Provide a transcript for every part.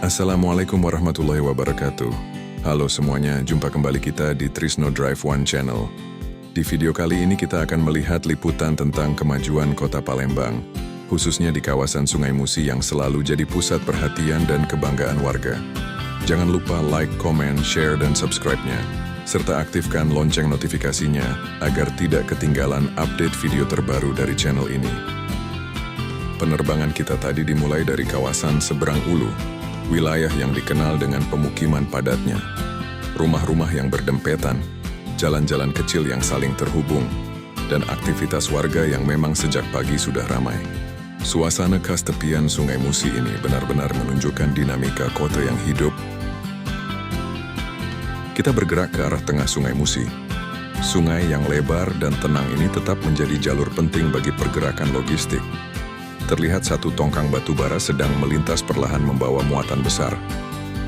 Assalamualaikum warahmatullahi wabarakatuh. Halo semuanya, jumpa kembali kita di Trisno Drive One Channel. Di video kali ini kita akan melihat liputan tentang kemajuan kota Palembang, khususnya di kawasan Sungai Musi yang selalu jadi pusat perhatian dan kebanggaan warga. Jangan lupa like, comment, share, dan subscribe-nya, serta aktifkan lonceng notifikasinya agar tidak ketinggalan update video terbaru dari channel ini. Penerbangan kita tadi dimulai dari kawasan Seberang Ulu, wilayah yang dikenal dengan pemukiman padatnya, rumah-rumah yang berdempetan, jalan-jalan kecil yang saling terhubung, dan aktivitas warga yang memang sejak pagi sudah ramai. Suasana khas tepian Sungai Musi ini benar-benar menunjukkan dinamika kota yang hidup. Kita bergerak ke arah tengah Sungai Musi. Sungai yang lebar dan tenang ini tetap menjadi jalur penting bagi pergerakan logistik. Terlihat satu tongkang batu bara sedang melintas perlahan membawa muatan besar.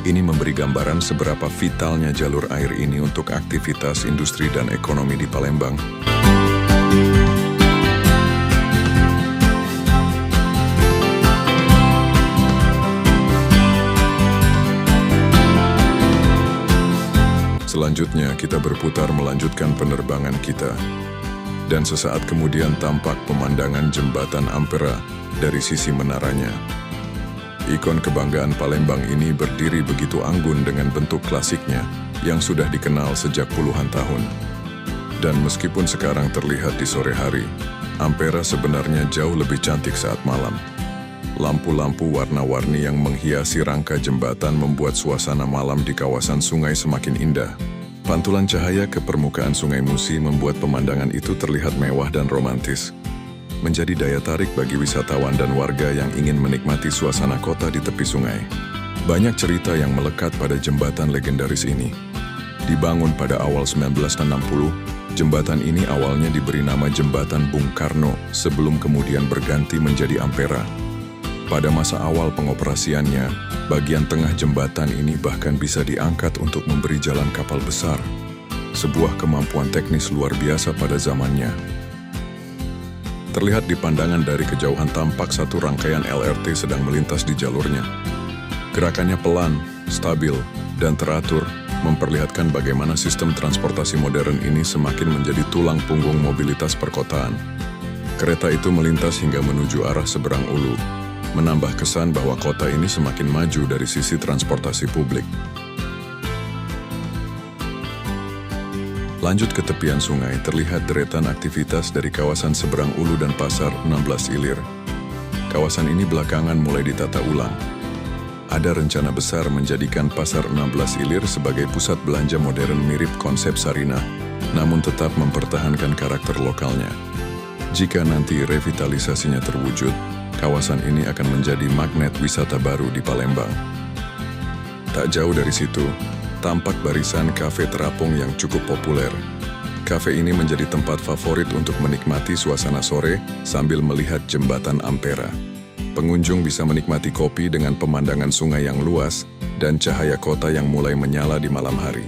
Ini memberi gambaran seberapa vitalnya jalur air ini untuk aktivitas industri dan ekonomi di Palembang. Selanjutnya kita berputar melanjutkan penerbangan kita. Dan sesaat kemudian tampak pemandangan jembatan Ampera dari sisi menaranya. Ikon kebanggaan Palembang ini berdiri begitu anggun dengan bentuk klasiknya yang sudah dikenal sejak puluhan tahun. Dan meskipun sekarang terlihat di sore hari, Ampera sebenarnya jauh lebih cantik saat malam. Lampu-lampu warna-warni yang menghiasi rangka jembatan membuat suasana malam di kawasan sungai semakin indah. Pantulan cahaya ke permukaan Sungai Musi membuat pemandangan itu terlihat mewah dan romantis, menjadi daya tarik bagi wisatawan dan warga yang ingin menikmati suasana kota di tepi sungai. Banyak cerita yang melekat pada jembatan legendaris ini. Dibangun pada awal 1960, jembatan ini awalnya diberi nama Jembatan Bung Karno sebelum kemudian berganti menjadi Ampera. Pada masa awal pengoperasiannya, bagian tengah jembatan ini bahkan bisa diangkat untuk memberi jalan kapal besar. Sebuah kemampuan teknis luar biasa pada zamannya. Terlihat di pandangan dari kejauhan tampak satu rangkaian LRT sedang melintas di jalurnya. Gerakannya pelan, stabil, dan teratur, memperlihatkan bagaimana sistem transportasi modern ini semakin menjadi tulang punggung mobilitas perkotaan. Kereta itu melintas hingga menuju arah Seberang Ulu, menambah kesan bahwa kota ini semakin maju dari sisi transportasi publik. Lanjut ke tepian sungai, terlihat deretan aktivitas dari kawasan Seberang Ulu dan Pasar 16 Ilir. Kawasan ini belakangan mulai ditata ulang. Ada rencana besar menjadikan Pasar 16 Ilir sebagai pusat belanja modern mirip konsep Sarinah, namun tetap mempertahankan karakter lokalnya. Jika nanti revitalisasinya terwujud, kawasan ini akan menjadi magnet wisata baru di Palembang. Tak jauh dari situ, tampak barisan kafe terapung yang cukup populer. Kafe ini menjadi tempat favorit untuk menikmati suasana sore sambil melihat jembatan Ampera. Pengunjung bisa menikmati kopi dengan pemandangan sungai yang luas dan cahaya kota yang mulai menyala di malam hari.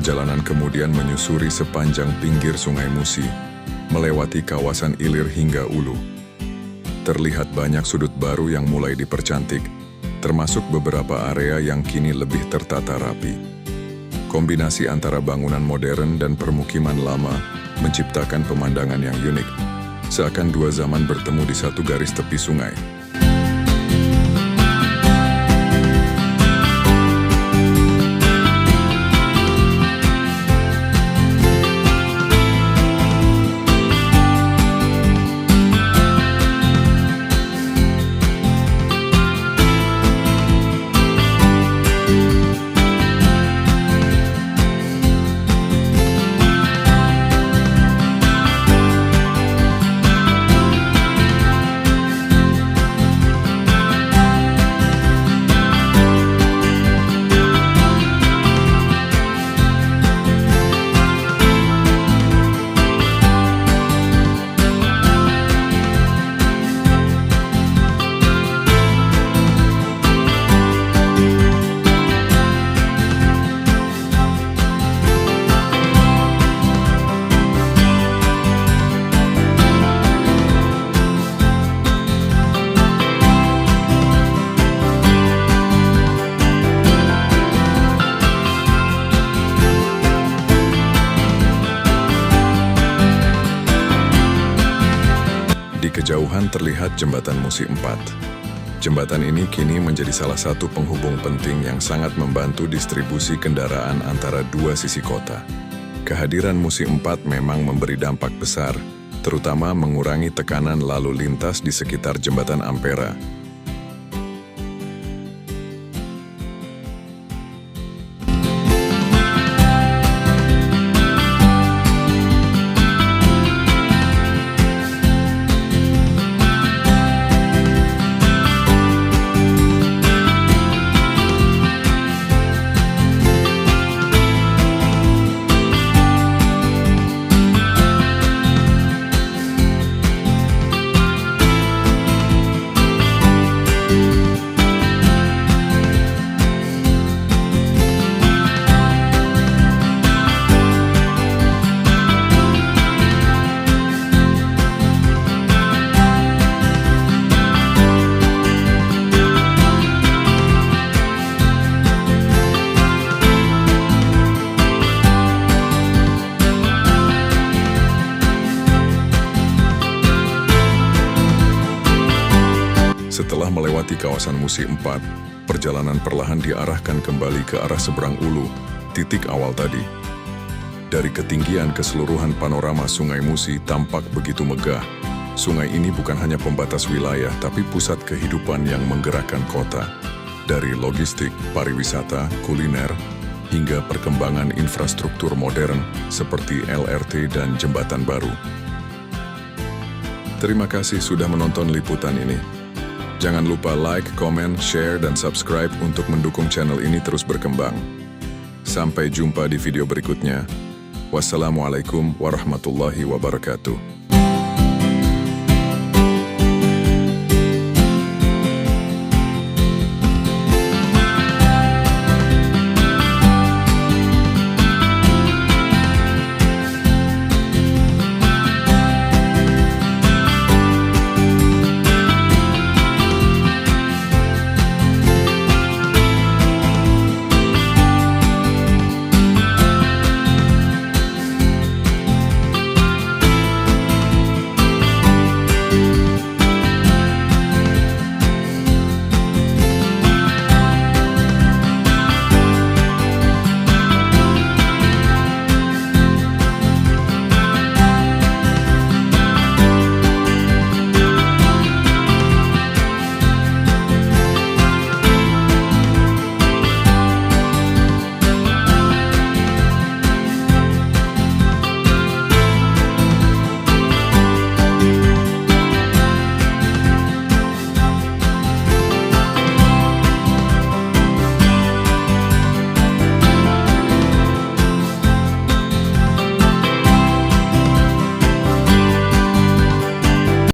Perjalanan kemudian menyusuri sepanjang pinggir Sungai Musi, melewati kawasan Ilir hingga Ulu. Terlihat banyak sudut baru yang mulai dipercantik, termasuk beberapa area yang kini lebih tertata rapi. Kombinasi antara bangunan modern dan permukiman lama menciptakan pemandangan yang unik, seakan dua zaman bertemu di satu garis tepi sungai. Di kejauhan terlihat Jembatan Musi 4. Jembatan ini kini menjadi salah satu penghubung penting yang sangat membantu distribusi kendaraan antara dua sisi kota. Kehadiran Musi 4 memang memberi dampak besar, terutama mengurangi tekanan lalu lintas di sekitar Jembatan Ampera. Setelah melewati kawasan Musi 4, perjalanan perlahan diarahkan kembali ke arah seberang Ulu, titik awal tadi. Dari ketinggian keseluruhan panorama Sungai Musi tampak begitu megah. Sungai ini bukan hanya pembatas wilayah, tapi pusat kehidupan yang menggerakkan kota. Dari logistik, pariwisata, kuliner, hingga perkembangan infrastruktur modern seperti LRT dan jembatan baru. Terima kasih sudah menonton liputan ini. Jangan lupa like, komen, share, dan subscribe untuk mendukung channel ini terus berkembang. Sampai jumpa di video berikutnya. Wassalamualaikum warahmatullahi wabarakatuh.